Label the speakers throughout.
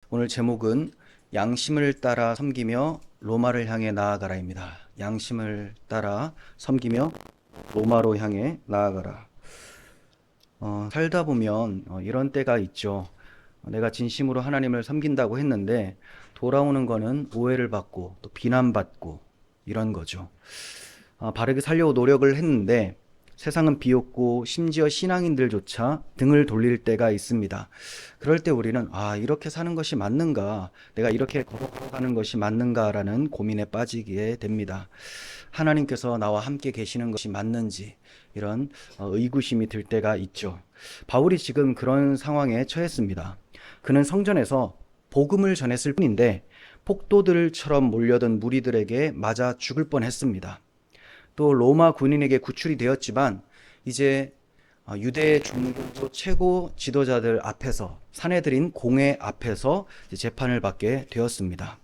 Speaker 1: 오늘 제목은 양심을 따라 섬기며 로마를 향해 나아가라입니다. 양심을 따라 섬기며 로마로 향해 나아가라. 살다 보면 이런 때가 있죠. 내가 진심으로 하나님을 섬긴다고 했는데 돌아오는 거는 오해를 받고 또 비난받고 이런 거죠. 바르게 살려고 노력을 했는데 세상은 비웃고 심지어 신앙인들조차 등을 돌릴 때가 있습니다. 그럴 때 우리는 이렇게 사는 것이 맞는가? 내가 이렇게 걸어가는 것이 맞는가라는 고민에 빠지게 됩니다. 하나님께서 나와 함께 계시는 것이 맞는지 이런 의구심이 들 때가 있죠. 바울이 지금 그런 상황에 처했습니다. 그는 성전에서 복음을 전했을 뿐인데 폭도들처럼 몰려든 무리들에게 맞아 죽을 뻔했습니다. 또 로마 군인에게 구출이 되었지만 이제 유대 종교 최고 지도자들 앞에서 사내들인 공회 앞에서 재판을 받게 되었습니다.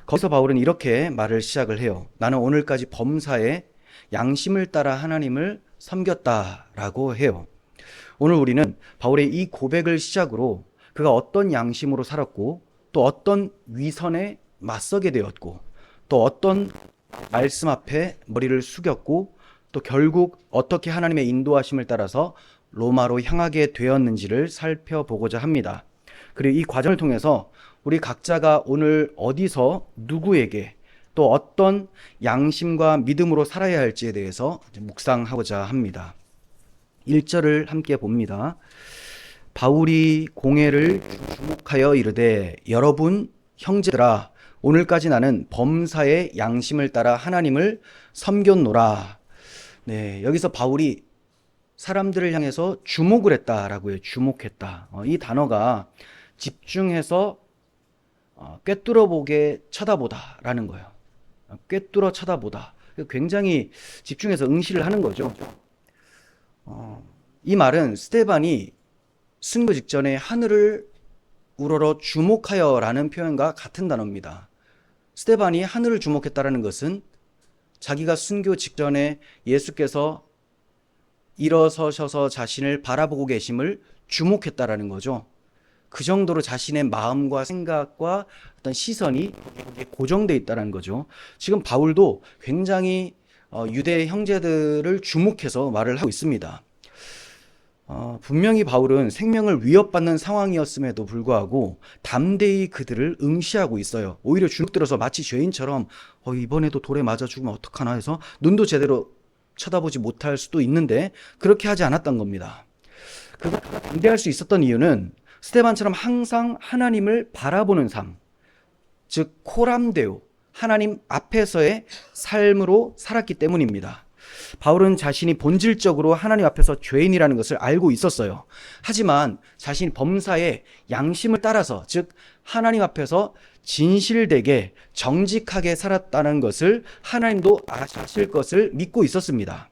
Speaker 1: 거기서 바울은 이렇게 말을 시작을 해요. 나는 오늘까지 범사에 양심을 따라 하나님을 섬겼다라고 해요. 오늘 우리는 바울의 이 고백을 시작으로 그가 어떤 양심으로 살았고 또 어떤 위선에 맞서게 되었고 또 어떤 말씀 앞에 머리를 숙였고 또 결국 어떻게 하나님의 인도하심을 따라서 로마로 향하게 되었는지를 살펴보고자 합니다. 그리고 이 과정을 통해서 우리 각자가 오늘 어디서 누구에게 또 어떤 양심과 믿음으로 살아야 할지에 대해서 묵상하고자 합니다. 1절을 함께 봅니다. 바울이 공회를 주목하여 이르되 여러분 형제들아 오늘까지 나는 범사의 양심을 따라 하나님을 섬겼노라. 네, 여기서 바울이 사람들을 향해서 주목을 했다라고 해요. 주목했다. 이 단어가 집중해서 꿰뚫어 보게 쳐다보다라는 거예요. 꿰뚫어 쳐다보다. 굉장히 집중해서 응시를 하는 거죠. 이 말은 스데반이 순교 직전에 하늘을 우러러 주목하여라는 표현과 같은 단어입니다. 스데반이 하늘을 주목했다라는 것은 자기가 순교 직전에 예수께서 일어서셔서 자신을 바라보고 계심을 주목했다라는 거죠. 그 정도로 자신의 마음과 생각과 어떤 시선이 고정되어 있다는 거죠. 지금 바울도 굉장히 유대 형제들을 주목해서 말을 하고 있습니다. 분명히 바울은 생명을 위협받는 상황이었음에도 불구하고 담대히 그들을 응시하고 있어요. 오히려 주눅들어서 마치 죄인처럼 이번에도 돌에 맞아 죽으면 어떡하나 해서 눈도 제대로 쳐다보지 못할 수도 있는데 그렇게 하지 않았던 겁니다. 그가 담대할 수 있었던 이유는 스데반처럼 항상 하나님을 바라보는 삶, 즉 코람데오, 하나님 앞에서의 삶으로 살았기 때문입니다. 바울은 자신이 본질적으로 하나님 앞에서 죄인이라는 것을 알고 있었어요. 하지만 자신이 범사의 양심을 따라서, 즉 하나님 앞에서 진실되게 정직하게 살았다는 것을 하나님도 아실 것을 믿고 있었습니다.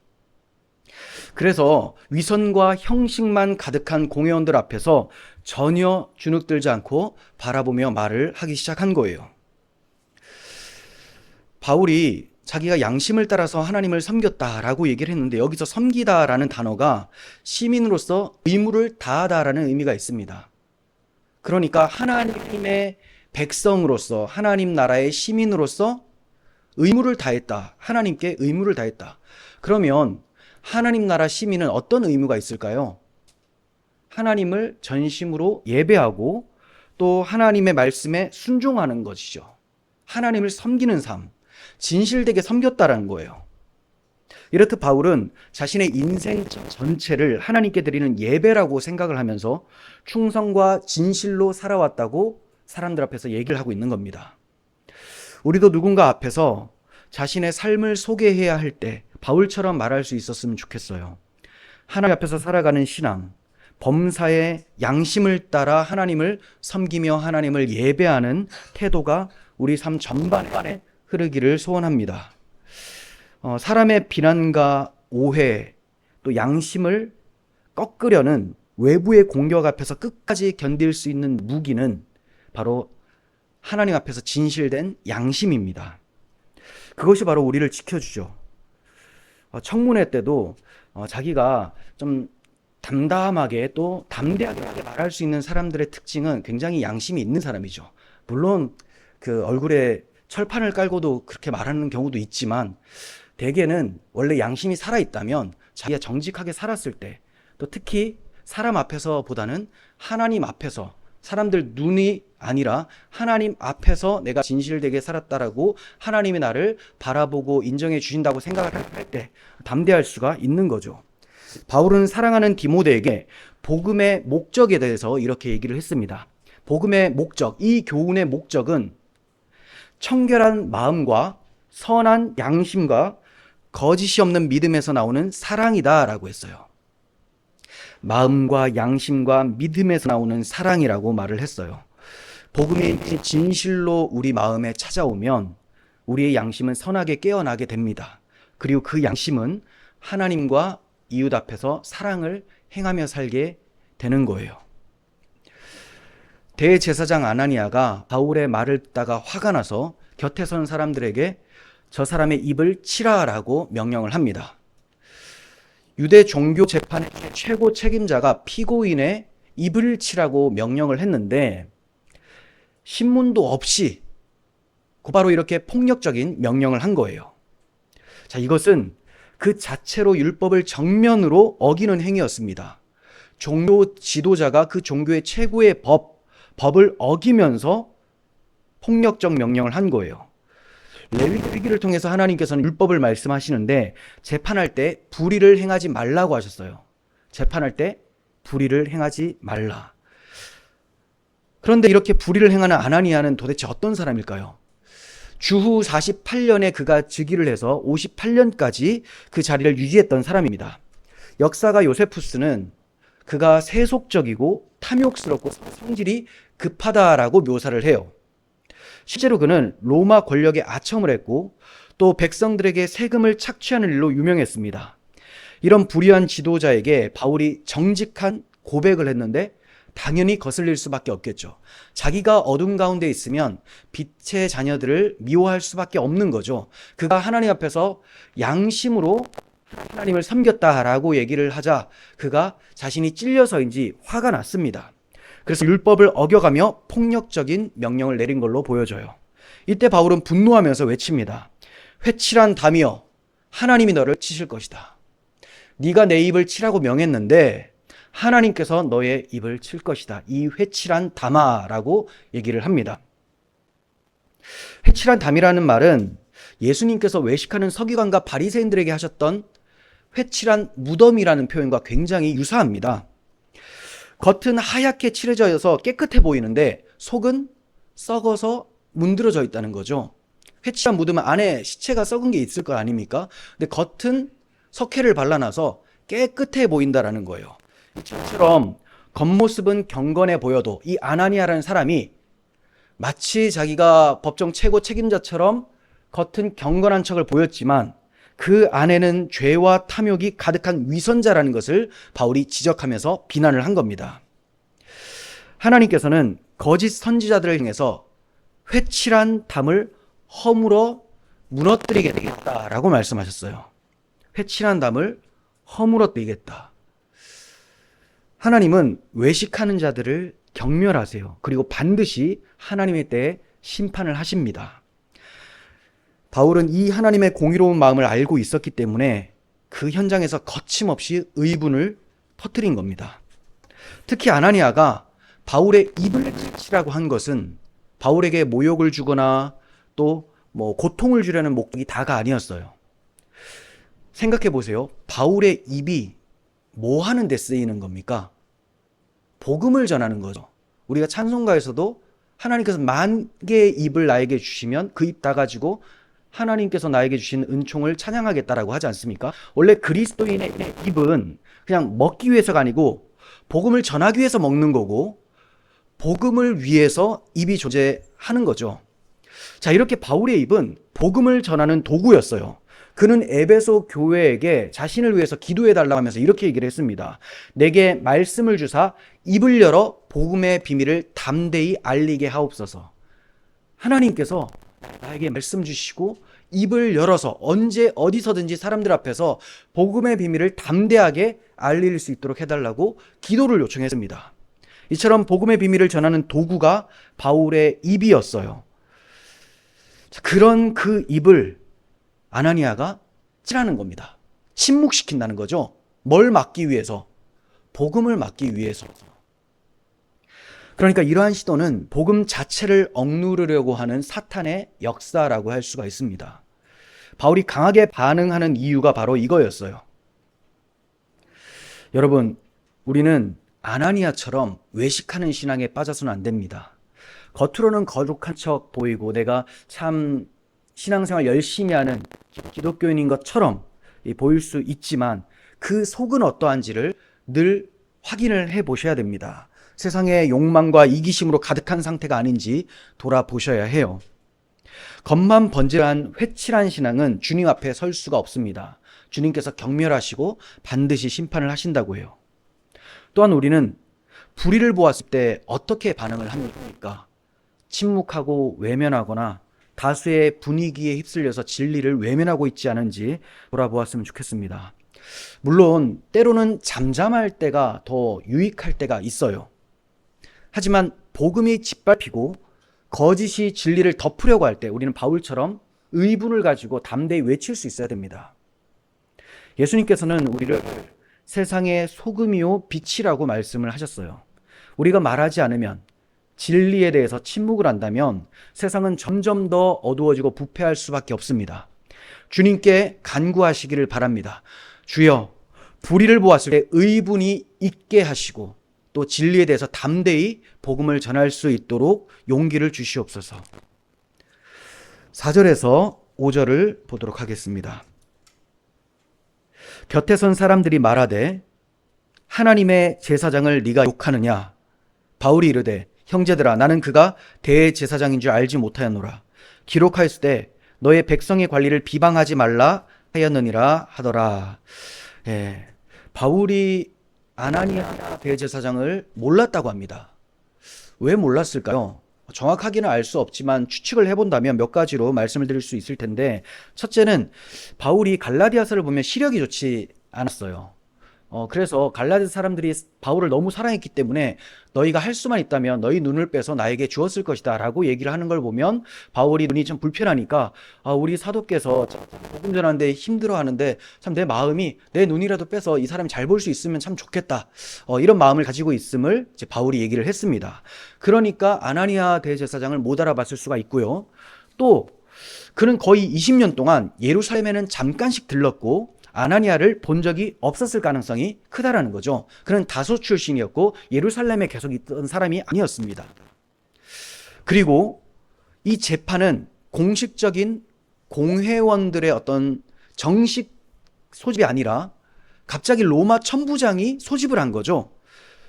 Speaker 1: 그래서 위선과 형식만 가득한 공회원들 앞에서 전혀 주눅들지 않고 바라보며 말을 하기 시작한 거예요. 바울이 자기가 양심을 따라서 하나님을 섬겼다라고 얘기를 했는데 여기서 섬기다라는 단어가 시민으로서 의무를 다하다라는 의미가 있습니다. 그러니까 하나님의 백성으로서 하나님 나라의 시민으로서 의무를 다했다. 하나님께 의무를 다했다. 그러면 하나님 나라 시민은 어떤 의무가 있을까요? 하나님을 전심으로 예배하고 또 하나님의 말씀에 순종하는 것이죠. 하나님을 섬기는 삶. 진실되게 섬겼다라는 거예요. 이렇듯 바울은 자신의 인생 전체를 하나님께 드리는 예배라고 생각을 하면서 충성과 진실로 살아왔다고 사람들 앞에서 얘기를 하고 있는 겁니다. 우리도 누군가 앞에서 자신의 삶을 소개해야 할 때 바울처럼 말할 수 있었으면 좋겠어요. 하나님 앞에서 살아가는 신앙, 범사의 양심을 따라 하나님을 섬기며 하나님을 예배하는 태도가 우리 삶 전반에 흐르기를 소원합니다. 사람의 비난과 오해, 또 양심을 꺾으려는 외부의 공격 앞에서 끝까지 견딜 수 있는 무기는 바로 하나님 앞에서 진실된 양심입니다. 그것이 바로 우리를 지켜주죠. 청문회 때도 자기가 좀 담담하게 또 담대하게 말할 수 있는 사람들의 특징은 굉장히 양심이 있는 사람이죠. 물론 그 얼굴에 철판을 깔고도 그렇게 말하는 경우도 있지만 대개는 원래 양심이 살아있다면 자기가 정직하게 살았을 때, 또 특히 사람 앞에서보다는 하나님 앞에서, 사람들 눈이 아니라 하나님 앞에서 내가 진실되게 살았다라고 하나님이 나를 바라보고 인정해 주신다고 생각을 할 때 담대할 수가 있는 거죠. 바울은 사랑하는 디모데에게 복음의 목적에 대해서 이렇게 얘기를 했습니다. 복음의 목적, 이 교훈의 목적은 청결한 마음과 선한 양심과 거짓이 없는 믿음에서 나오는 사랑이다 라고 했어요. 마음과 양심과 믿음에서 나오는 사랑이라고 말을 했어요. 복음이 진실로 우리 마음에 찾아오면 우리의 양심은 선하게 깨어나게 됩니다. 그리고 그 양심은 하나님과 이웃 앞에서 사랑을 행하며 살게 되는 거예요. 대제사장 아나니아가 바울의 말을 듣다가 화가 나서 곁에 선 사람들에게 저 사람의 입을 치라라고 명령을 합니다. 유대 종교 재판의 최고 책임자가 피고인의 입을 치라고 명령을 했는데 신문도 없이 곧바로 이렇게 폭력적인 명령을 한 거예요. 자, 이것은 그 자체로 율법을 정면으로 어기는 행위였습니다. 종교 지도자가 그 종교의 최고의 법을 어기면서 폭력적 명령을 한 거예요. 레위기를 통해서 하나님께서는 율법을 말씀하시는데 재판할 때 불의를 행하지 말라고 하셨어요. 재판할 때 불의를 행하지 말라. 그런데 이렇게 불의를 행하는 아나니아는 도대체 어떤 사람일까요? 주후 48년에 그가 즉위를 해서 58년까지 그 자리를 유지했던 사람입니다. 역사가 요세푸스는 그가 세속적이고 탐욕스럽고 성질이 급하다라고 묘사를 해요. 실제로 그는 로마 권력에 아첨을 했고 또 백성들에게 세금을 착취하는 일로 유명했습니다. 이런 불의한 지도자에게 바울이 정직한 고백을 했는데 당연히 거슬릴 수밖에 없겠죠. 자기가 어둠 가운데 있으면 빛의 자녀들을 미워할 수밖에 없는 거죠. 그가 하나님 앞에서 양심으로 하나님을 섬겼다라고 얘기를 하자 그가 자신이 찔려서인지 화가 났습니다. 그래서 율법을 어겨가며 폭력적인 명령을 내린 걸로 보여져요. 이때 바울은 분노하면서 외칩니다. 회칠한 담이여, 하나님이 너를 치실 것이다. 네가 내 입을 치라고 명했는데 하나님께서 너의 입을 칠 것이다. 이 회칠한 담아라고 얘기를 합니다. 회칠한 담이라는 말은 예수님께서 외식하는 서기관과 바리새인들에게 하셨던 회칠한 무덤이라는 표현과 굉장히 유사합니다. 겉은 하얗게 칠해져서 깨끗해 보이는데 속은 썩어서 문드러져 있다는 거죠. 회칠한 무덤은 안에 시체가 썩은 게 있을 거 아닙니까? 근데 겉은 석회를 발라놔서 깨끗해 보인다라는 거예요. 이처럼 겉모습은 경건해 보여도 이 아나니아라는 사람이 마치 자기가 법정 최고 책임자처럼 겉은 경건한 척을 보였지만 그 안에는 죄와 탐욕이 가득한 위선자라는 것을 바울이 지적하면서 비난을 한 겁니다. 하나님께서는 거짓 선지자들을 향해서 회칠한 담을 허물어 무너뜨리게 되겠다라고 말씀하셨어요. 회칠한 담을 허물어뜨리겠다. 하나님은 외식하는 자들을 경멸하세요. 그리고 반드시 하나님의 때에 심판을 하십니다. 바울은 이 하나님의 공의로운 마음을 알고 있었기 때문에 그 현장에서 거침없이 의분을 터뜨린 겁니다. 특히 아나니아가 바울의 입을 치라고 한 것은 바울에게 모욕을 주거나 또 고통을 주려는 목적이 다가 아니었어요. 생각해 보세요. 바울의 입이 뭐 하는 데 쓰이는 겁니까? 복음을 전하는 거죠. 우리가 찬송가에서도 하나님께서 10,000개의 입을 나에게 주시면 그 입 다 가지고 하나님께서 나에게 주신 은총을 찬양하겠다라고 하지 않습니까? 원래 그리스도인의 입은 그냥 먹기 위해서가 아니고 복음을 전하기 위해서 먹는 거고 복음을 위해서 입이 존재하는 거죠. 자, 이렇게 바울의 입은 복음을 전하는 도구였어요. 그는 에베소 교회에게 자신을 위해서 기도해달라고 하면서 이렇게 얘기를 했습니다. 내게 말씀을 주사 입을 열어 복음의 비밀을 담대히 알리게 하옵소서. 하나님께서 나에게 말씀 주시고 입을 열어서 언제 어디서든지 사람들 앞에서 복음의 비밀을 담대하게 알릴 수 있도록 해달라고 기도를 요청했습니다. 이처럼 복음의 비밀을 전하는 도구가 바울의 입이었어요. 그런 그 입을 아나니아가 찌라는 겁니다. 침묵시킨다는 거죠. 뭘 막기 위해서? 복음을 막기 위해서. 그러니까 이러한 시도는 복음 자체를 억누르려고 하는 사탄의 역사라고 할 수가 있습니다. 바울이 강하게 반응하는 이유가 바로 이거였어요. 여러분, 우리는 아나니아처럼 외식하는 신앙에 빠져서는 안 됩니다. 겉으로는 거룩한 척 보이고 내가 참 신앙생활 열심히 하는 기독교인인 것처럼 보일 수 있지만 그 속은 어떠한지를 늘 확인을 해 보셔야 됩니다. 세상의 욕망과 이기심으로 가득한 상태가 아닌지 돌아보셔야 해요. 겉만 번질한 회칠한 신앙은 주님 앞에 설 수가 없습니다. 주님께서 경멸하시고 반드시 심판을 하신다고 해요. 또한 우리는 불의를 보았을 때 어떻게 반응을 합니까? 침묵하고 외면하거나 다수의 분위기에 휩쓸려서 진리를 외면하고 있지 않은지 돌아보았으면 좋겠습니다. 물론 때로는 잠잠할 때가 더 유익할 때가 있어요. 하지만 복음이 짓밟히고 거짓이 진리를 덮으려고 할 때 우리는 바울처럼 의분을 가지고 담대히 외칠 수 있어야 됩니다. 예수님께서는 우리를 세상의 소금이요 빛이라고 말씀을 하셨어요. 우리가 말하지 않으면, 진리에 대해서 침묵을 한다면 세상은 점점 더 어두워지고 부패할 수밖에 없습니다. 주님께 간구하시기를 바랍니다. 주여, 불의를 보았을 때 의분이 있게 하시고 또 진리에 대해서 담대히 복음을 전할 수 있도록 용기를 주시옵소서. 4절에서 5절을 보도록 하겠습니다. 곁에 선 사람들이 말하되 하나님의 제사장을 네가 욕하느냐? 바울이 이르되 형제들아, 나는 그가 대제사장인 줄 알지 못하였노라. 기록하였을 때 너의 백성의 관리를 비방하지 말라 하였느니라 하더라. 바울이 아나니아 대제사장을 몰랐다고 합니다. 왜 몰랐을까요? 정확하게는 알 수 없지만 추측을 해본다면 몇 가지로 말씀을 드릴 수 있을 텐데, 첫째는 바울이 갈라디아서를 보면 시력이 좋지 않았어요. 그래서 갈라디 사람들이 바울을 너무 사랑했기 때문에 너희가 할 수만 있다면 너희 눈을 빼서 나에게 주었을 것이다 라고 얘기를 하는 걸 보면 바울이 눈이 좀 불편하니까 우리 사도께서 복음 전하는데 힘들어하는데 참 내 마음이 내 눈이라도 빼서 이 사람이 잘 볼 수 있으면 참 좋겠다, 이런 마음을 가지고 있음을 이제 바울이 얘기를 했습니다. 그러니까 아나니아 대제사장을 못 알아봤을 수가 있고요. 또 그는 거의 20년 동안 예루살렘에는 잠깐씩 들렀고 아나니아를 본 적이 없었을 가능성이 크다라는 거죠. 그는 다소 출신이었고 예루살렘에 계속 있던 사람이 아니었습니다. 그리고 이 재판은 공식적인 공회원들의 어떤 정식 소집이 아니라 갑자기 로마 천부장이 소집을 한 거죠.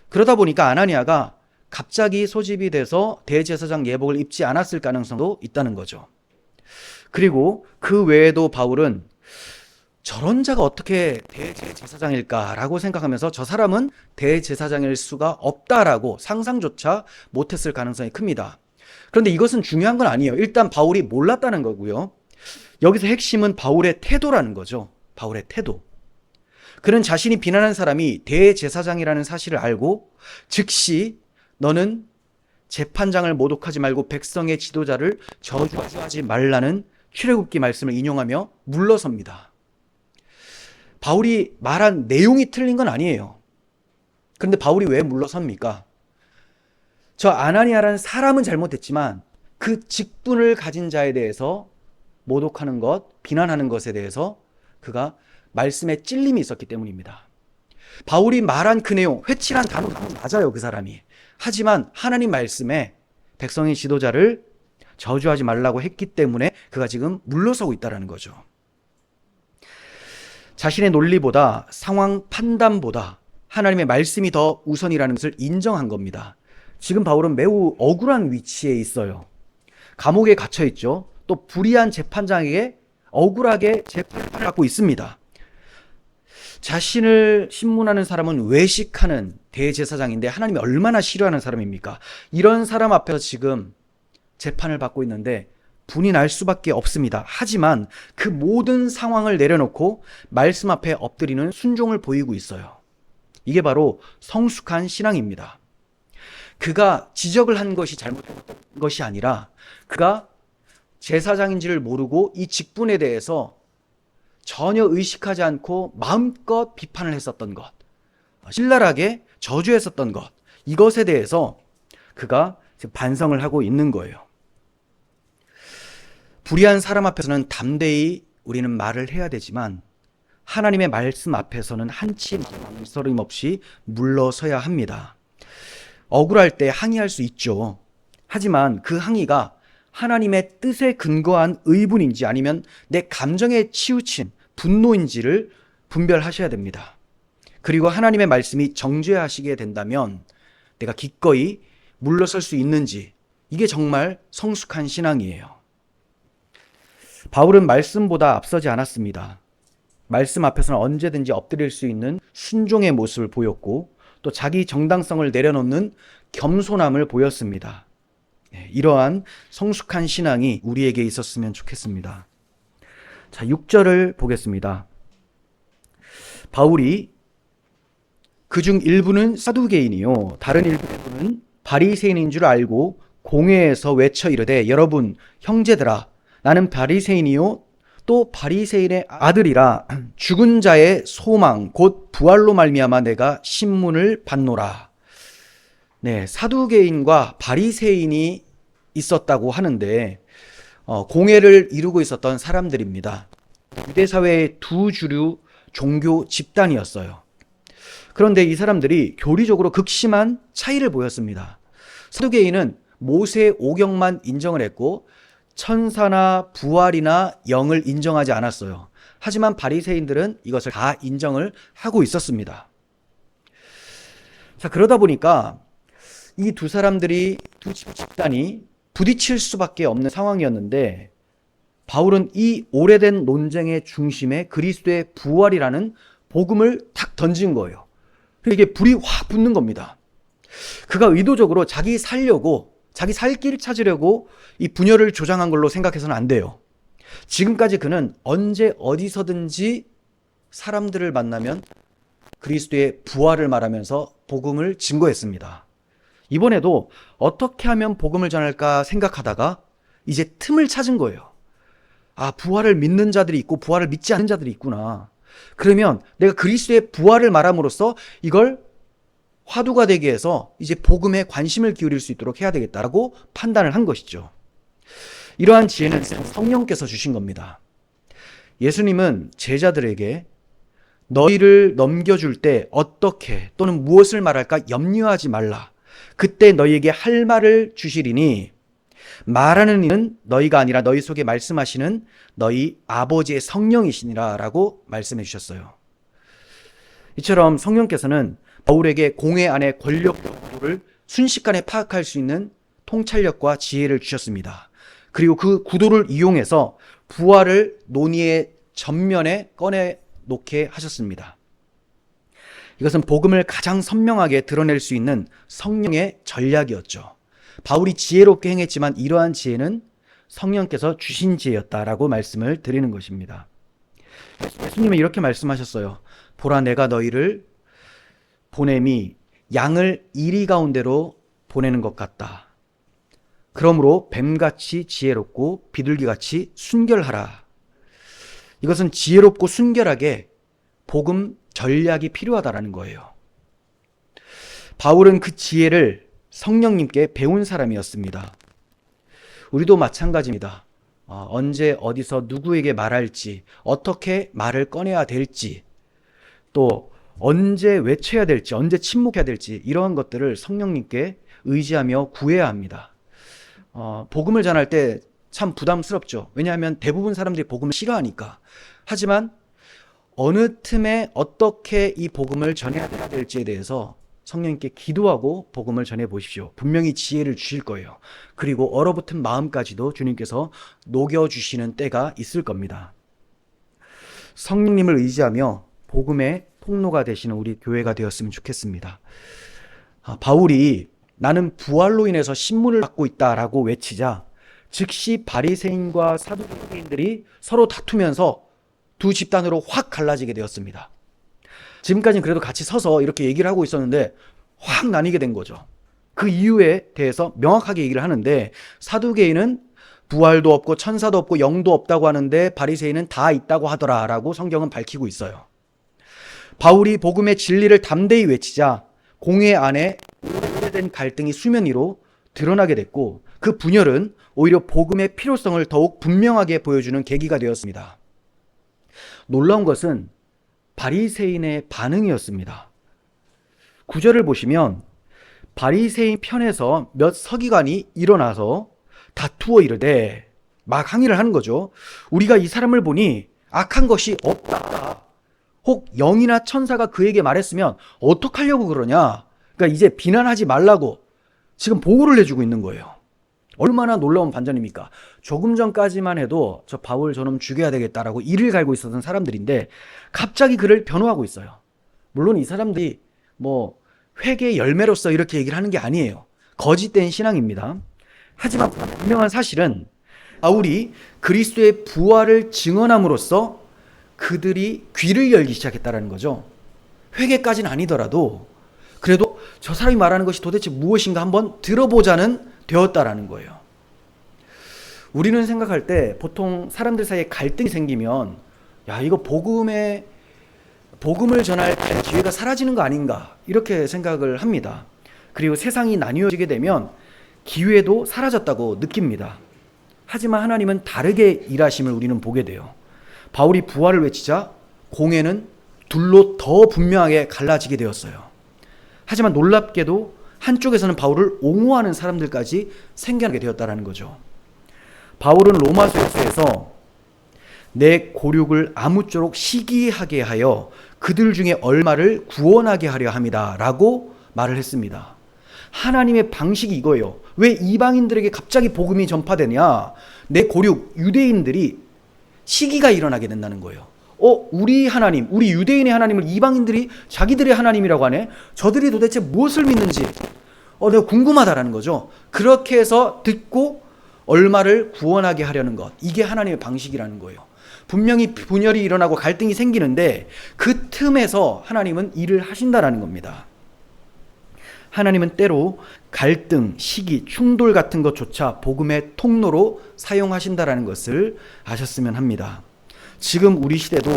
Speaker 1: 그러다 보니까 아나니아가 갑자기 소집이 돼서 대제사장 예복을 입지 않았을 가능성도 있다는 거죠. 그리고 그 외에도 바울은 저런 자가 어떻게 대제사장일까라고 생각하면서 저 사람은 대제사장일 수가 없다라고 상상조차 못했을 가능성이 큽니다. 그런데 이것은 중요한 건 아니에요. 일단 바울이 몰랐다는 거고요. 여기서 핵심은 바울의 태도라는 거죠. 바울의 태도. 그는 자신이 비난한 사람이 대제사장이라는 사실을 알고 즉시 너는 재판장을 모독하지 말고 백성의 지도자를 저주하지 말라는 출애굽기 말씀을 인용하며 물러섭니다. 바울이 말한 내용이 틀린 건 아니에요. 그런데 바울이 왜 물러섭니까? 저 아나니아라는 사람은 잘못했지만 그 직분을 가진 자에 대해서 모독하는 것, 비난하는 것에 대해서 그가 말씀에 찔림이 있었기 때문입니다. 바울이 말한 그 내용, 회칠한 단어가 맞아요, 그 사람이. 하지만 하나님 말씀에 백성의 지도자를 저주하지 말라고 했기 때문에 그가 지금 물러서고 있다는 거죠. 자신의 논리보다, 상황 판단보다 하나님의 말씀이 더 우선이라는 것을 인정한 겁니다. 지금 바울은 매우 억울한 위치에 있어요. 감옥에 갇혀 있죠. 또 불의한 재판장에게 억울하게 재판을 받고 있습니다. 자신을 신문하는 사람은 외식하는 대제사장인데 하나님이 얼마나 싫어하는 사람입니까? 이런 사람 앞에서 지금 재판을 받고 있는데 분이 날 수밖에 없습니다. 하지만 그 모든 상황을 내려놓고 말씀 앞에 엎드리는 순종을 보이고 있어요. 이게 바로 성숙한 신앙입니다. 그가 지적을 한 것이 잘못된 것이 아니라 그가 제사장인지를 모르고 이 직분에 대해서 전혀 의식하지 않고 마음껏 비판을 했었던 것, 신랄하게 저주했었던 것, 이것에 대해서 그가 반성을 하고 있는 거예요. 불의한 사람 앞에서는 담대히 우리는 말을 해야 되지만 하나님의 말씀 앞에서는 한치 망설임 없이 물러서야 합니다. 억울할 때 항의할 수 있죠. 하지만 그 항의가 하나님의 뜻에 근거한 의분인지 아니면 내 감정에 치우친 분노인지를 분별하셔야 됩니다. 그리고 하나님의 말씀이 정죄하시게 된다면 내가 기꺼이 물러설 수 있는지, 이게 정말 성숙한 신앙이에요. 바울은 말씀보다 앞서지 않았습니다. 말씀 앞에서는 언제든지 엎드릴 수 있는 순종의 모습을 보였고 또 자기 정당성을 내려놓는 겸손함을 보였습니다. 이러한 성숙한 신앙이 우리에게 있었으면 좋겠습니다. 자, 6절을 보겠습니다. 바울이 그중 일부는 사두개인이요 다른 일부는 바리새인인 줄 알고 공회에서 외쳐 이르되 여러분 형제들아 나는 바리새인이요 또 바리새인의 아들이라 죽은 자의 소망 곧 부활로 말미암아 내가 신문을 받노라. 네, 사두개인과 바리새인이 있었다고 하는데 공회를 이루고 있었던 사람들입니다. 유대 사회의 두 주류 종교 집단이었어요. 그런데 이 사람들이 교리적으로 극심한 차이를 보였습니다. 사두개인은 모세 오경만 인정을 했고 천사나 부활이나 영을 인정하지 않았어요. 하지만 바리새인들은 이것을 다 인정을 하고 있었습니다. 자, 그러다 보니까 이 두 사람들이, 두 집단이 부딪힐 수밖에 없는 상황이었는데 바울은 이 오래된 논쟁의 중심에 그리스도의 부활이라는 복음을 탁 던진 거예요. 그래서 이게 불이 확 붙는 겁니다. 그가 의도적으로 자기 살려고, 자기 살 길 찾으려고 이 분열을 조장한 걸로 생각해서는 안 돼요. 지금까지 그는 언제 어디서든지 사람들을 만나면 그리스도의 부활을 말하면서 복음을 증거했습니다. 이번에도 어떻게 하면 복음을 전할까 생각하다가 이제 틈을 찾은 거예요. 아, 부활을 믿는 자들이 있고 부활을 믿지 않는 자들이 있구나. 그러면 내가 그리스도의 부활을 말함으로써 이걸 화두가 되게 해서 이제 복음에 관심을 기울일 수 있도록 해야 되겠다라고 판단을 한 것이죠. 이러한 지혜는 성령께서 주신 겁니다. 예수님은 제자들에게 너희를 넘겨줄 때 어떻게 또는 무엇을 말할까 염려하지 말라. 그때 너희에게 할 말을 주시리니 말하는 이는 너희가 아니라 너희 속에 말씀하시는 너희 아버지의 성령이시니라 라고 말씀해 주셨어요. 이처럼 성령께서는 바울에게 공회 안의 권력 구도를 순식간에 파악할 수 있는 통찰력과 지혜를 주셨습니다. 그리고 그 구도를 이용해서 부활을 논의의 전면에 꺼내놓게 하셨습니다. 이것은 복음을 가장 선명하게 드러낼 수 있는 성령의 전략이었죠. 바울이 지혜롭게 행했지만 이러한 지혜는 성령께서 주신 지혜였다라고 말씀을 드리는 것입니다. 예수님은 이렇게 말씀하셨어요. 보라 내가 너희를 보냄이 양을 이리 가운데로 보내는 것 같다. 그러므로 뱀같이 지혜롭고 비둘기같이 순결하라. 이것은 지혜롭고 순결하게 복음 전략이 필요하다라는 거예요. 바울은 그 지혜를 성령님께 배운 사람이었습니다. 우리도 마찬가지입니다. 언제 어디서 누구에게 말할지, 어떻게 말을 꺼내야 될지, 또 언제 외쳐야 될지, 언제 침묵해야 될지 이러한 것들을 성령님께 의지하며 구해야 합니다. 복음을 전할 때 참 부담스럽죠. 왜냐하면 대부분 사람들이 복음을 싫어하니까. 하지만 어느 틈에 어떻게 이 복음을 전해야 될지에 대해서 성령님께 기도하고 복음을 전해 보십시오. 분명히 지혜를 주실 거예요. 그리고 얼어붙은 마음까지도 주님께서 녹여주시는 때가 있을 겁니다. 성령님을 의지하며 복음의 통로가 되시는 우리 교회가 되었으면 좋겠습니다. 바울이 나는 부활로 인해서 신문을 받고 있다라고 외치자 즉시 바리새인과 사두개인들이 서로 다투면서 두 집단으로 확 갈라지게 되었습니다. 지금까지는 그래도 같이 서서 이렇게 얘기를 하고 있었는데 확 나뉘게 된 거죠. 그 이유에 대해서 명확하게 얘기를 하는데, 사두개인은 부활도 없고 천사도 없고 영도 없다고 하는데 바리새인은 다 있다고 하더라라고 성경은 밝히고 있어요. 바울이 복음의 진리를 담대히 외치자 공회 안에 오래된 갈등이 수면 위로 드러나게 됐고, 그 분열은 오히려 복음의 필요성을 더욱 분명하게 보여주는 계기가 되었습니다. 놀라운 것은 바리새인의 반응이었습니다. 9절을 보시면 바리새인 편에서 몇 서기관이 일어나서 다투어 이르되, 막 항의를 하는 거죠. 우리가 이 사람을 보니 악한 것이 없다. 혹 영이나 천사가 그에게 말했으면 어떡하려고 그러냐. 그러니까 이제 비난하지 말라고 지금 보호를 해주고 있는 거예요. 얼마나 놀라운 반전입니까? 조금 전까지만 해도 저 바울 저놈 죽여야 되겠다라고 이를 갈고 있었던 사람들인데 갑자기 그를 변호하고 있어요. 물론 이 사람들이 뭐 회개의 열매로서 이렇게 얘기를 하는 게 아니에요. 거짓된 신앙입니다. 하지만 분명한 사실은 바울이 그리스도의 부활을 증언함으로써 그들이 귀를 열기 시작했다는 거죠. 회개까지는 아니더라도 그래도 저 사람이 말하는 것이 도대체 무엇인가 한번 들어보자는 되었다라는 거예요. 우리는 생각할 때 보통 사람들 사이에 갈등이 생기면 야, 이거 복음을 전할 기회가 사라지는 거 아닌가 이렇게 생각을 합니다. 그리고 세상이 나뉘어지게 되면 기회도 사라졌다고 느낍니다. 하지만 하나님은 다르게 일하심을 우리는 보게 돼요. 바울이 부활을 외치자 공회는 둘로 더 분명하게 갈라지게 되었어요. 하지만 놀랍게도 한쪽에서는 바울을 옹호하는 사람들까지 생겨나게 되었다는 거죠. 바울은 로마서에서 내 고륙을 아무쪼록 시기하게 하여 그들 중에 얼마를 구원하게 하려 함이다 라고 말을 했습니다. 하나님의 방식이 이거예요. 왜 이방인들에게 갑자기 복음이 전파되냐? 내 고륙 유대인들이 시기가 일어나게 된다는 거예요. 우리 하나님, 우리 유대인의 하나님을 이방인들이 자기들의 하나님이라고 하네. 저들이 도대체 무엇을 믿는지 내가 궁금하다라는 거죠. 그렇게 해서 듣고 얼마를 구원하게 하려는 것, 이게 하나님의 방식이라는 거예요. 분명히 분열이 일어나고 갈등이 생기는데 그 틈에서 하나님은 일을 하신다라는 겁니다. 하나님은 때로 갈등, 시기, 충돌 같은 것조차 복음의 통로로 사용하신다라는 것을 아셨으면 합니다. 지금 우리 시대도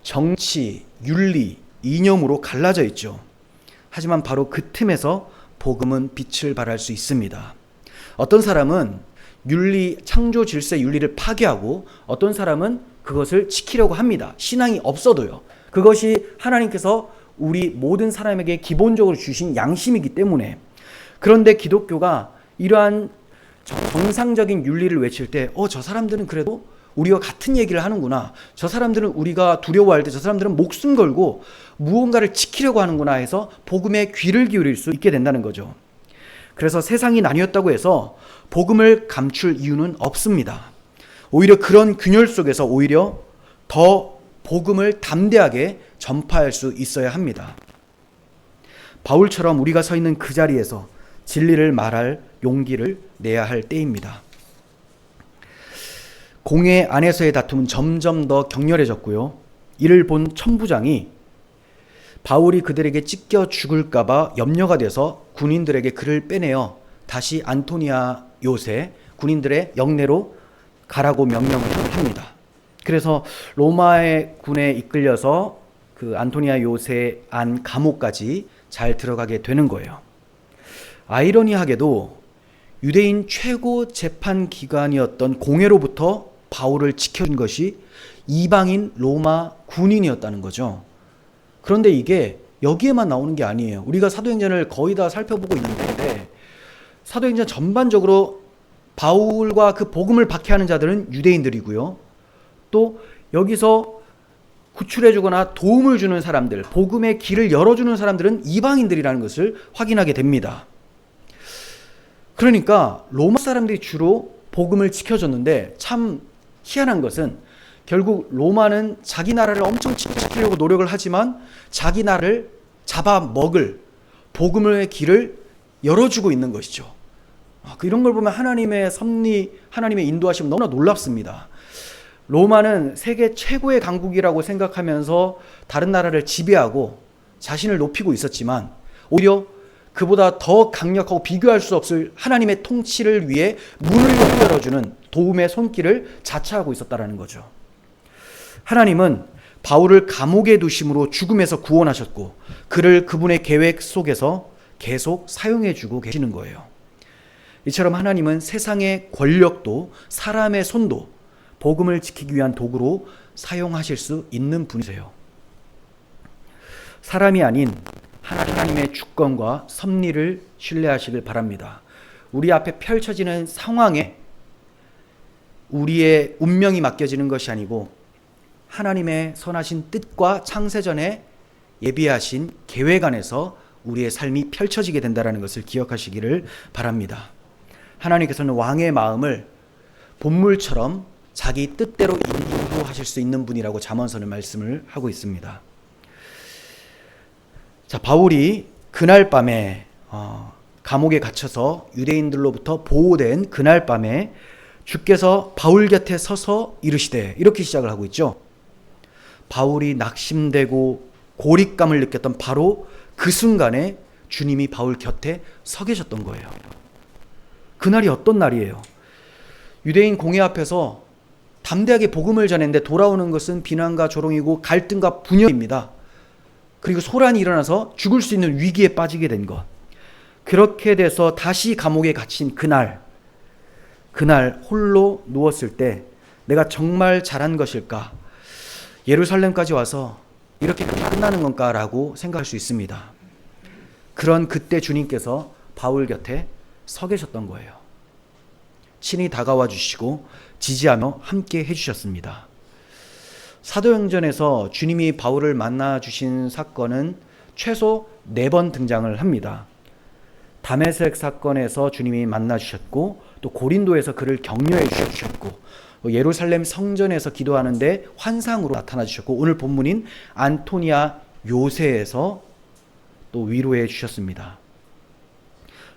Speaker 1: 정치, 윤리, 이념으로 갈라져 있죠. 하지만 바로 그 틈에서 복음은 빛을 발할 수 있습니다. 어떤 사람은 창조 질서 윤리를 파괴하고 어떤 사람은 그것을 지키려고 합니다. 신앙이 없어도요. 그것이 하나님께서 우리 모든 사람에게 기본적으로 주신 양심이기 때문에. 그런데 기독교가 이러한 정상적인 윤리를 외칠 때 저 사람들은 그래도 우리와 같은 얘기를 하는구나. 저 사람들은 우리가 두려워할 때 저 사람들은 목숨 걸고 무언가를 지키려고 하는구나 해서 복음에 귀를 기울일 수 있게 된다는 거죠. 그래서 세상이 나뉘었다고 해서 복음을 감출 이유는 없습니다. 오히려 그런 균열 속에서 오히려 더 복음을 담대하게 전파할 수 있어야 합니다. 바울처럼 우리가 서 있는 그 자리에서 진리를 말할 용기를 내야 할 때입니다. 공회 안에서의 다툼은 점점 더 격렬해졌고요. 이를 본 천부장이 바울이 그들에게 찢겨 죽을까봐 염려가 돼서 군인들에게 그를 빼내어 다시 안토니아 요새 군인들의 영내로 가라고 명령을 합니다. 그래서 로마의 군에 이끌려서 그 안토니아 요새 안 감옥까지 잘 들어가게 되는 거예요. 아이러니하게도 유대인 최고 재판 기관이었던 공회로부터 바울을 지켜준 것이 이방인 로마 군인이었다는 거죠. 그런데 이게 여기에만 나오는 게 아니에요. 우리가 사도행전을 거의 다 살펴보고 있는데 사도행전 전반적으로 바울과 그 복음을 박해하는 자들은 유대인들이고요. 또 여기서 구출해주거나 도움을 주는 사람들, 복음의 길을 열어주는 사람들은 이방인들이라는 것을 확인하게 됩니다. 그러니까 로마 사람들이 주로 복음을 지켜줬는데 참 희한한 것은 결국 로마는 자기 나라를 엄청 지키려고 노력을 하지만 자기 나라를 잡아먹을 복음의 길을 열어주고 있는 것이죠. 이런 걸 보면 하나님의 섭리, 하나님의 인도하심 너무나 놀랍습니다. 로마는 세계 최고의 강국이라고 생각하면서 다른 나라를 지배하고 자신을 높이고 있었지만 오히려 그보다 더 강력하고 비교할 수 없을 하나님의 통치를 위해 문을 열어주는 도움의 손길을 자처하고 있었다는 거죠. 하나님은 바울을 감옥에 두심으로 죽음에서 구원하셨고 그를 그분의 계획 속에서 계속 사용해주고 계시는 거예요. 이처럼 하나님은 세상의 권력도 사람의 손도 복음을 지키기 위한 도구로 사용하실 수 있는 분이세요. 사람이 아닌 하나님의 주권과 섭리를 신뢰하시길 바랍니다. 우리 앞에 펼쳐지는 상황에 우리의 운명이 맡겨지는 것이 아니고 하나님의 선하신 뜻과 창세전에 예비하신 계획 안에서 우리의 삶이 펼쳐지게 된다는 것을 기억하시기를 바랍니다. 하나님께서는 왕의 마음을 본물처럼 자기 뜻대로 인도하실 수 있는 분이라고 잠언서는 말씀을 하고 있습니다. 자, 바울이 그날 밤에 감옥에 갇혀서 유대인들로부터 보호된 그날 밤에 주께서 바울 곁에 서서 이르시되, 이렇게 시작을 하고 있죠. 바울이 낙심되고 고립감을 느꼈던 바로 그 순간에 주님이 바울 곁에 서 계셨던 거예요. 그날이 어떤 날이에요? 유대인 공회 앞에서 담대하게 복음을 전했는데 돌아오는 것은 비난과 조롱이고 갈등과 분열입니다. 그리고 소란이 일어나서 죽을 수 있는 위기에 빠지게 된 것. 그렇게 돼서 다시 감옥에 갇힌 그날 홀로 누웠을 때 내가 정말 잘한 것일까? 예루살렘까지 와서 이렇게 끝나는 건가? 라고 생각할 수 있습니다. 그런 그때 주님께서 바울 곁에 서 계셨던 거예요. 친히 다가와 주시고 지지하며 함께 해주셨습니다. 사도행전에서 주님이 바울을 만나 주신 사건은 최소 4번 등장을 합니다. 다메섹 사건에서 주님이 만나 주셨고, 또 고린도에서 그를 격려해 주셨고, 예루살렘 성전에서 기도하는데 환상으로 나타나 주셨고, 오늘 본문인 안토니아 요새에서 또 위로해 주셨습니다.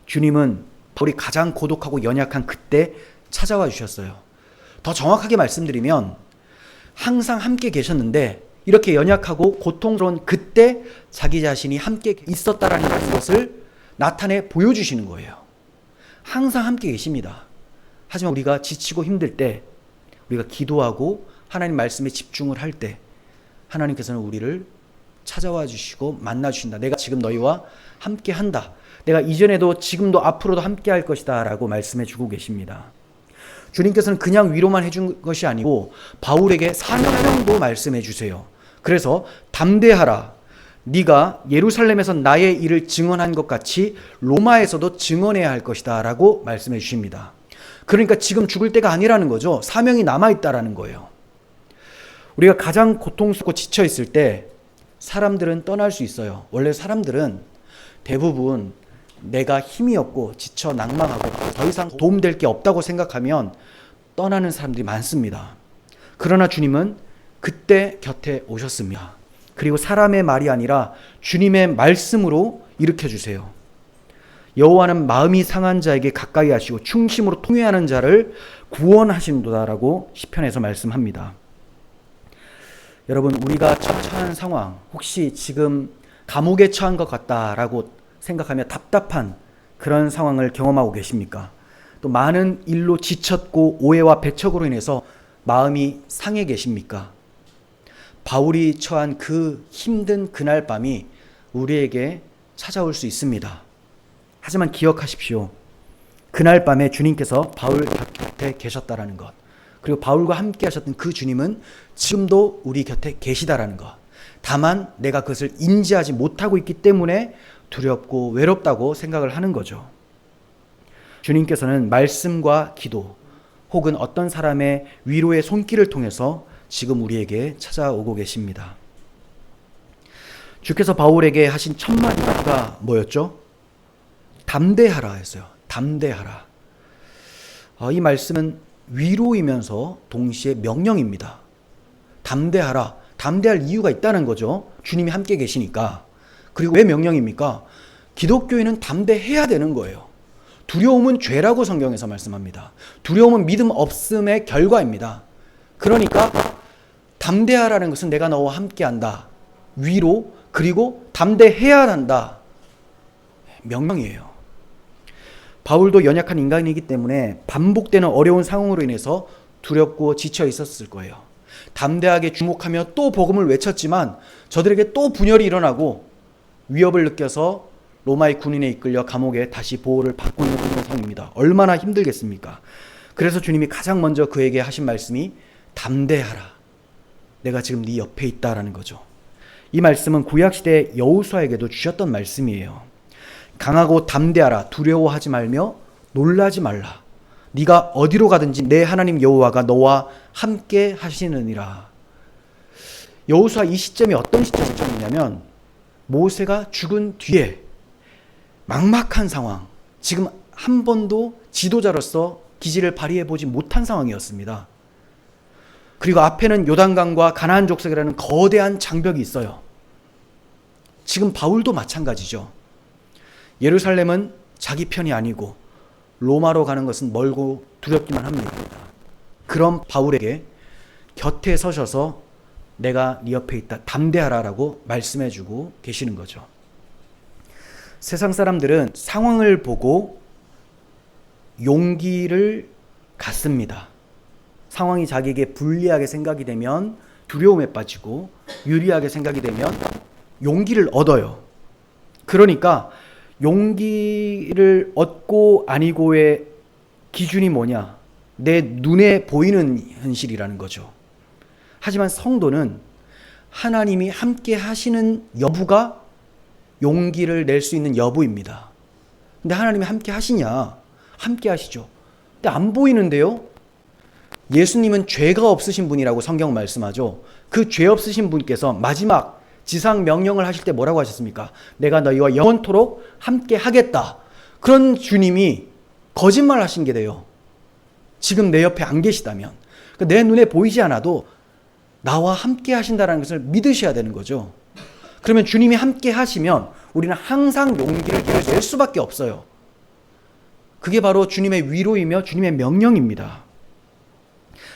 Speaker 1: 주님은 바울이 가장 고독하고 연약한 그때 찾아와 주셨어요. 더 정확하게 말씀드리면 항상 함께 계셨는데 이렇게 연약하고 고통스러운 그때 자기 자신이 함께 있었다라는 것을 나타내 보여주시는 거예요. 항상 함께 계십니다. 하지만 우리가 지치고 힘들 때, 우리가 기도하고 하나님 말씀에 집중을 할 때 하나님께서는 우리를 찾아와 주시고 만나 주신다. 내가 지금 너희와 함께 한다. 내가 이전에도 지금도 앞으로도 함께 할 것이다 라고 말씀해 주고 계십니다. 주님께서는 그냥 위로만 해준 것이 아니고 바울에게 사명도 말씀해 주세요. 그래서 담대하라. 네가 예루살렘에서 나의 일을 증언한 것 같이 로마에서도 증언해야 할 것이다 라고 말씀해 주십니다. 그러니까 지금 죽을 때가 아니라는 거죠. 사명이 남아있다라는 거예요. 우리가 가장 고통스럽고 지쳐있을 때 사람들은 떠날 수 있어요. 원래 사람들은 대부분 내가 힘이 없고 지쳐 낭망하고 더 이상 도움될 게 없다고 생각하면 떠나는 사람들이 많습니다. 그러나 주님은 그때 곁에 오셨습니다. 그리고 사람의 말이 아니라 주님의 말씀으로 일으켜주세요. 여호와는 마음이 상한 자에게 가까이 하시고 충심으로 통회하는 자를 구원하신도다라고 시편에서 말씀합니다. 여러분, 우리가 처한 상황, 혹시 지금 감옥에 처한 것 같다라고 생각하며 답답한 그런 상황을 경험하고 계십니까? 또 많은 일로 지쳤고 오해와 배척으로 인해서 마음이 상해 계십니까? 바울이 처한 그 힘든 그날 밤이 우리에게 찾아올 수 있습니다. 하지만 기억하십시오. 그날 밤에 주님께서 바울 곁에 계셨다라는 것, 그리고 바울과 함께 하셨던 그 주님은 지금도 우리 곁에 계시다라는 것. 다만 내가 그것을 인지하지 못하고 있기 때문에 두렵고 외롭다고 생각을 하는 거죠. 주님께서는 말씀과 기도 혹은 어떤 사람의 위로의 손길을 통해서 지금 우리에게 찾아오고 계십니다. 주께서 바울에게 하신 첫 마디가 뭐였죠? 담대하라 했어요. 담대하라. 이 말씀은 위로이면서 동시에 명령입니다. 담대하라. 담대할 이유가 있다는 거죠. 주님이 함께 계시니까. 그리고 왜 명령입니까? 기독교인은 담대해야 되는 거예요. 두려움은 죄라고 성경에서 말씀합니다. 두려움은 믿음 없음의 결과입니다. 그러니까 담대하라는 것은 내가 너와 함께한다. 위로, 그리고 담대해야 한다. 명령이에요. 바울도 연약한 인간이기 때문에 반복되는 어려운 상황으로 인해서 두렵고 지쳐 있었을 거예요. 담대하게 주목하며 또 복음을 외쳤지만 저들에게 또 분열이 일어나고 위협을 느껴서 로마의 군인에 이끌려 감옥에 다시 보호를 받고 있는 그런 상황입니다. 얼마나 힘들겠습니까? 그래서 주님이 가장 먼저 그에게 하신 말씀이 담대하라. 내가 지금 네 옆에 있다라는 거죠. 이 말씀은 구약시대 여호수아에게도 주셨던 말씀이에요. 강하고 담대하라. 두려워하지 말며 놀라지 말라. 네가 어디로 가든지 내 하나님 여호와가 너와 함께 하시느니라. 여호수아 이 시점이 어떤 시점이냐면 모세가 죽은 뒤에 막막한 상황, 지금 한 번도 지도자로서 기질을 발휘해보지 못한 상황이었습니다. 그리고 앞에는 요단강과 가나안 족속이라는 거대한 장벽이 있어요. 지금 바울도 마찬가지죠. 예루살렘은 자기 편이 아니고 로마로 가는 것은 멀고 두렵기만 합니다. 그럼 바울에게 곁에 서셔서 내가 네 옆에 있다, 담대하라라고 말씀해주고 계시는 거죠. 세상 사람들은 상황을 보고 용기를 갖습니다. 상황이 자기에게 불리하게 생각이 되면 두려움에 빠지고 유리하게 생각이 되면 용기를 얻어요. 그러니까 용기를 얻고 아니고의 기준이 뭐냐? 내 눈에 보이는 현실이라는 거죠. 하지만 성도는 하나님이 함께 하시는 여부가 용기를 낼 수 있는 여부입니다. 근데 하나님이 함께 하시냐? 함께 하시죠. 근데 안 보이는데요? 예수님은 죄가 없으신 분이라고 성경 말씀하죠. 그 죄 없으신 분께서 마지막 지상 명령을 하실 때 뭐라고 하셨습니까? 내가 너희와 영원토록 함께 하겠다. 그런 주님이 거짓말 하신 게 돼요. 지금 내 옆에 안 계시다면. 내 눈에 보이지 않아도 나와 함께 하신다는 것을 믿으셔야 되는 거죠. 그러면 주님이 함께 하시면 우리는 항상 용기를 낼 수밖에 없어요. 그게 바로 주님의 위로이며 주님의 명령입니다.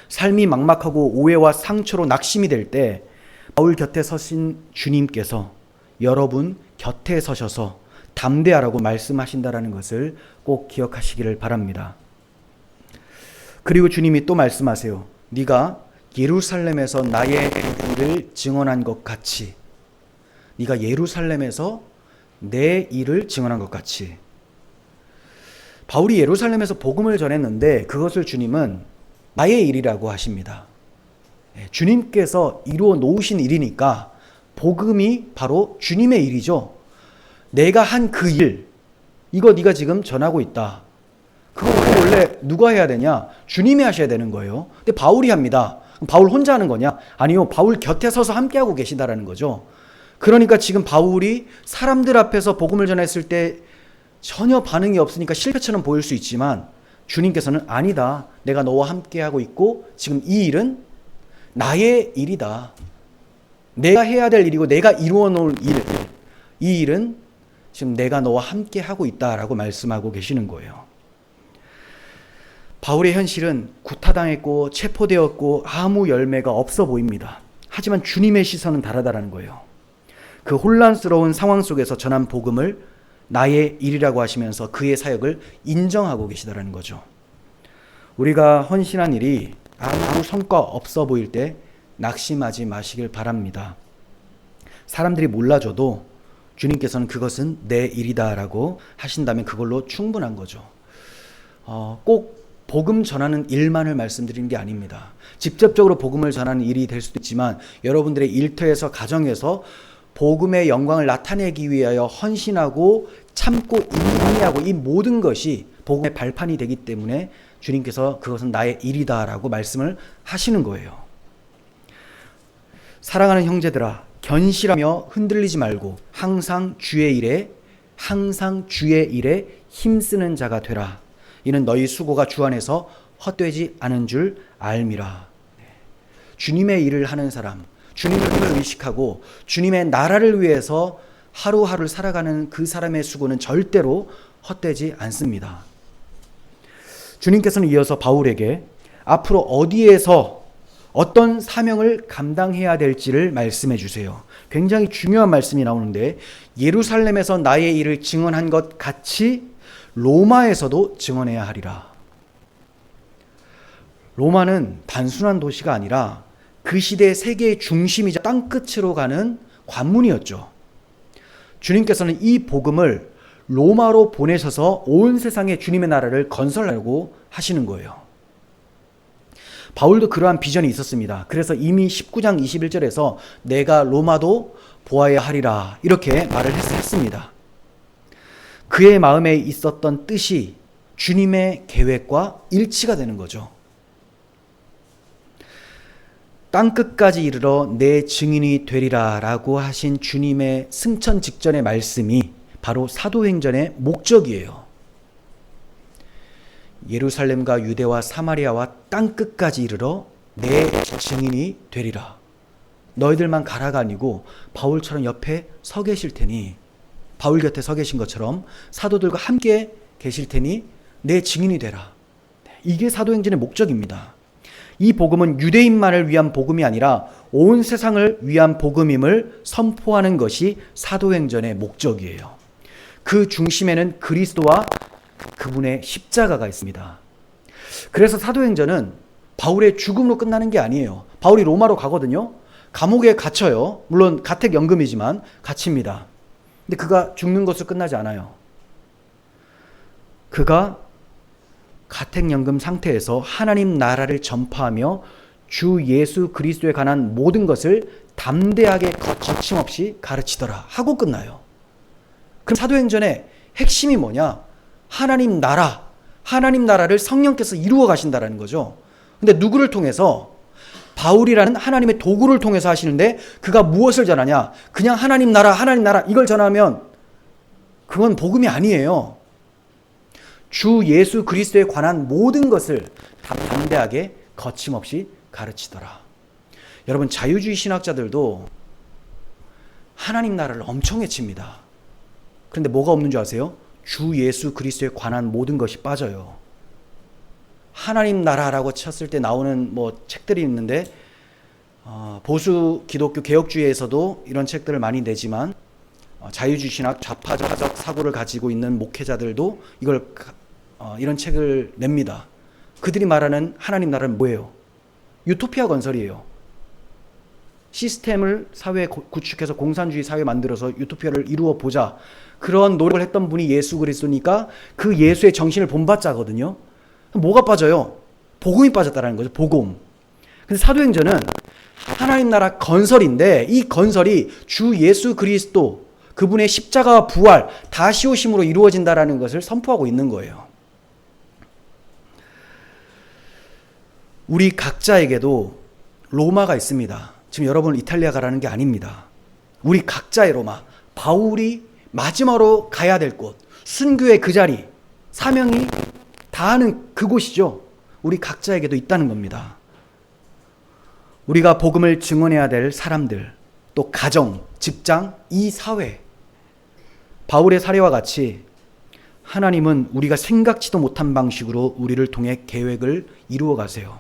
Speaker 1: 삶이 막막하고 오해와 상처로 낙심이 될 때 바울 곁에 서신 주님께서 여러분 곁에 서셔서 담대하라고 말씀하신다라는 것을 꼭 기억하시기를 바랍니다. 그리고 주님이 또 말씀하세요. 네가 예루살렘에서 나의 일을 증언한 것 같이, 네가 예루살렘에서 내 일을 증언한 것 같이. 바울이 예루살렘에서 복음을 전했는데 그것을 주님은 나의 일이라고 하십니다. 주님께서 이루어 놓으신 일이니까 복음이 바로 주님의 일이죠. 내가 한 그 일, 이거 네가 지금 전하고 있다. 그거 원래 누가 해야 되냐? 주님이 하셔야 되는 거예요. 근데 바울이 합니다. 바울 혼자 하는 거냐? 아니요. 바울 곁에 서서 함께하고 계시다라는 거죠. 그러니까 지금 바울이 사람들 앞에서 복음을 전했을 때 전혀 반응이 없으니까 실패처럼 보일 수 있지만 주님께서는 아니다. 내가 너와 함께하고 있고 지금 이 일은 나의 일이다. 내가 해야 될 일이고 내가 이루어 놓을 일, 이 일은 지금 내가 너와 함께하고 있다라고 말씀하고 계시는 거예요. 바울의 현실은 구타당했고 체포되었고 아무 열매가 없어 보입니다. 하지만 주님의 시선은 다르다라는 거예요. 그 혼란스러운 상황 속에서 전한 복음을 나의 일이라고 하시면서 그의 사역을 인정하고 계시다라는 거죠. 우리가 헌신한 일이 아무 성과 없어 보일 때 낙심하지 마시길 바랍니다. 사람들이 몰라줘도 주님께서는 그것은 내 일이다라고 하신다면 그걸로 충분한 거죠. 꼭 복음 전하는 일만을 말씀드리는 게 아닙니다. 직접적으로 복음을 전하는 일이 될 수도 있지만 여러분들의 일터에서 가정에서 복음의 영광을 나타내기 위하여 헌신하고 참고 인내하고 이 모든 것이 복음의 발판이 되기 때문에 주님께서 그것은 나의 일이다라고 말씀을 하시는 거예요. 사랑하는 형제들아, 견실하며 흔들리지 말고 항상 주의 일에 힘쓰는 자가 되라. 이는 너희 수고가 주 안에서 헛되지 않은 줄 알미라. 주님의 일을 하는 사람, 주님을 의식하고 주님의 나라를 위해서 하루하루를 살아가는 그 사람의 수고는 절대로 헛되지 않습니다. 주님께서는 이어서 바울에게 앞으로 어디에서 어떤 사명을 감당해야 될지를 말씀해 주세요. 굉장히 중요한 말씀이 나오는데, 예루살렘에서 나의 일을 증언한 것 같이 로마에서도 증언해야 하리라. 로마는 단순한 도시가 아니라 그 시대 세계의 중심이자 땅끝으로 가는 관문이었죠. 주님께서는 이 복음을 로마로 보내셔서 온 세상에 주님의 나라를 건설하려고 하시는 거예요. 바울도 그러한 비전이 있었습니다. 그래서 이미 19장 21절에서 내가 로마도 보아야 하리라 이렇게 말을 했습니다. 그의 마음에 있었던 뜻이 주님의 계획과 일치가 되는 거죠. 땅끝까지 이르러 내 증인이 되리라 라고 하신 주님의 승천 직전의 말씀이 바로 사도행전의 목적이에요. 예루살렘과 유대와 사마리아와 땅끝까지 이르러 내 증인이 되리라. 너희들만 가라가 아니고 바울처럼 옆에 서 계실 테니, 바울 곁에 서 계신 것처럼 사도들과 함께 계실 테니 내 증인이 되라. 이게 사도행전의 목적입니다. 이 복음은 유대인만을 위한 복음이 아니라 온 세상을 위한 복음임을 선포하는 것이 사도행전의 목적이에요. 그 중심에는 그리스도와 그분의 십자가가 있습니다. 그래서 사도행전은 바울의 죽음으로 끝나는 게 아니에요. 바울이 로마로 가거든요. 감옥에 갇혀요. 물론 가택연금이지만 갇힙니다. 근데 그가 죽는 것으로 끝나지 않아요. 그가 가택연금 상태에서 하나님 나라를 전파하며 주 예수 그리스도에 관한 모든 것을 담대하게 거침없이 가르치더라 하고 끝나요. 그럼 사도행전의 핵심이 뭐냐? 하나님 나라를 성령께서 이루어 가신다라는 거죠. 근데 누구를 통해서? 바울이라는 하나님의 도구를 통해서 하시는데, 그가 무엇을 전하냐? 그냥 하나님 나라 이걸 전하면 그건 복음이 아니에요. 주 예수 그리스도에 관한 모든 것을 담대하게 거침없이 가르치더라. 여러분, 자유주의 신학자들도 하나님 나라를 엄청 외칩니다. 그런데 뭐가 없는 줄 아세요? 주 예수 그리스도에 관한 모든 것이 빠져요. 하나님 나라라고 쳤을 때 나오는 책들이 있는데, 보수 기독교 개혁주의에서도 이런 책들을 많이 내지만, 자유주의 신학 좌파적 사고를 가지고 있는 목회자들도 이런 책을 냅니다. 그들이 말하는 하나님 나라는 뭐예요? 유토피아 건설이에요. 시스템을 사회에 구축해서 공산주의 사회 만들어서 유토피아를 이루어 보자. 그런 노력을 했던 분이 예수 그리스도니까 그 예수의 정신을 본받자거든요. 뭐가 빠져요? 복음이 빠졌다는 거죠. 복음. 근데 사도행전은 하나님 나라 건설인데, 이 건설이 주 예수 그리스도 그분의 십자가와 부활, 다시 오심으로 이루어진다라는 것을 선포하고 있는 거예요. 우리 각자에게도 로마가 있습니다. 지금 여러분 이탈리아 가라는 게 아닙니다. 우리 각자의 로마, 바울이 마지막으로 가야 될 곳, 순교의 그 자리, 사명이 다하는 그곳이죠. 우리 각자에게도 있다는 겁니다. 우리가 복음을 증언해야 될 사람들, 또 가정, 직장, 이 사회, 바울의 사례와 같이 하나님은 우리가 생각지도 못한 방식으로 우리를 통해 계획을 이루어 가세요.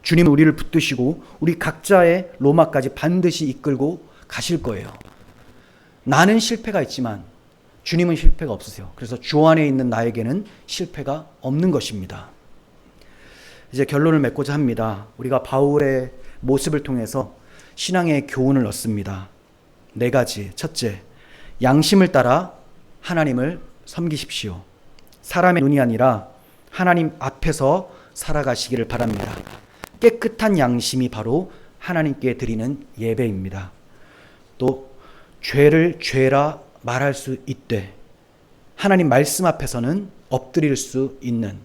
Speaker 1: 주님은 우리를 붙드시고 우리 각자의 로마까지 반드시 이끌고 가실 거예요. 나는 실패가 있지만 주님은 실패가 없으세요. 그래서 주 안에 있는 나에게는 실패가 없는 것입니다. 이제 결론을 맺고자 합니다. 우리가 바울의 모습을 통해서 신앙의 교훈을 얻습니다. 4가지. 첫째, 양심을 따라 하나님을 섬기십시오. 사람의 눈이 아니라 하나님 앞에서 살아가시기를 바랍니다. 깨끗한 양심이 바로 하나님께 드리는 예배입니다. 또 죄를 죄라 말할 수 있되 하나님 말씀 앞에서는 엎드릴 수 있는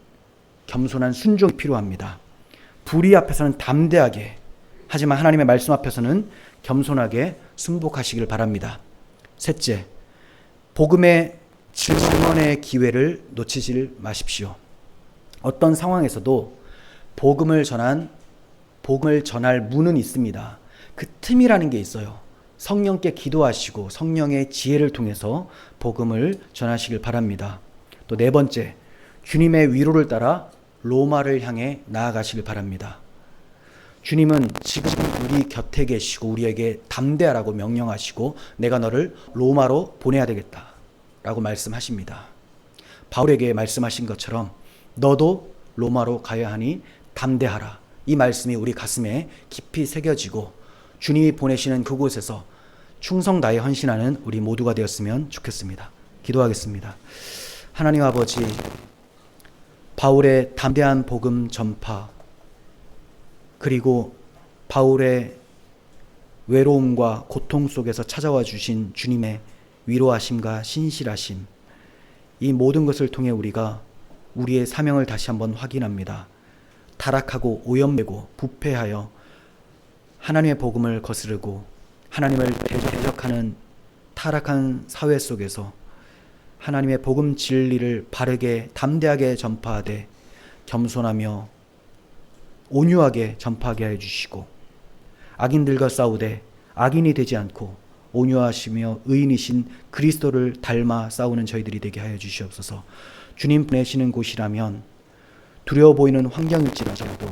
Speaker 1: 겸손한 순종이 필요합니다. 불의 앞에서는 담대하게, 하지만 하나님의 말씀 앞에서는 겸손하게 순복하시길 바랍니다. 셋째, 복음의 증언의 기회를 놓치지 마십시오. 어떤 상황에서도 복음을 전할 문은 있습니다. 그 틈이라는 게 있어요. 성령께 기도하시고 성령의 지혜를 통해서 복음을 전하시길 바랍니다. 또 4번째, 주님의 위로를 따라 로마를 향해 나아가시길 바랍니다. 주님은 지금 우리 곁에 계시고 우리에게 담대하라고 명령하시고 내가 너를 로마로 보내야 되겠다 라고 말씀하십니다. 바울에게 말씀하신 것처럼 너도 로마로 가야 하니 담대하라. 이 말씀이 우리 가슴에 깊이 새겨지고 주님이 보내시는 그곳에서 충성 다해 헌신하는 우리 모두가 되었으면 좋겠습니다. 기도하겠습니다. 하나님 아버지, 바울의 담대한 복음 전파, 그리고 바울의 외로움과 고통 속에서 찾아와 주신 주님의 위로하심과 신실하심, 이 모든 것을 통해 우리가 우리의 사명을 다시 한번 확인합니다. 타락하고 오염되고 부패하여 하나님의 복음을 거스르고 하나님을 대적하는 타락한 사회 속에서 하나님의 복음 진리를 바르게 담대하게 전파하되 겸손하며 온유하게 전파하게 해주시고 악인들과 싸우되 악인이 되지 않고 온유하시며 의인이신 그리스도를 닮아 싸우는 저희들이 되게 하여 주시옵소서. 주님 보내시는 곳이라면 두려워 보이는 환경일지라도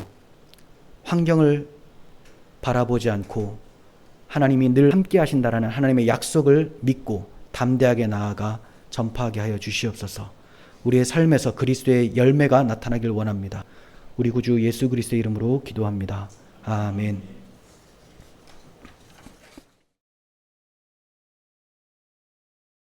Speaker 1: 환경을 바라보지 않고 하나님이 늘 함께 하신다라는 하나님의 약속을 믿고 담대하게 나아가 전파하게 하여 주시옵소서. 우리의 삶에서 그리스도의 열매가 나타나길 원합니다. 우리 구주 예수 그리스도의 이름으로 기도합니다. 아멘.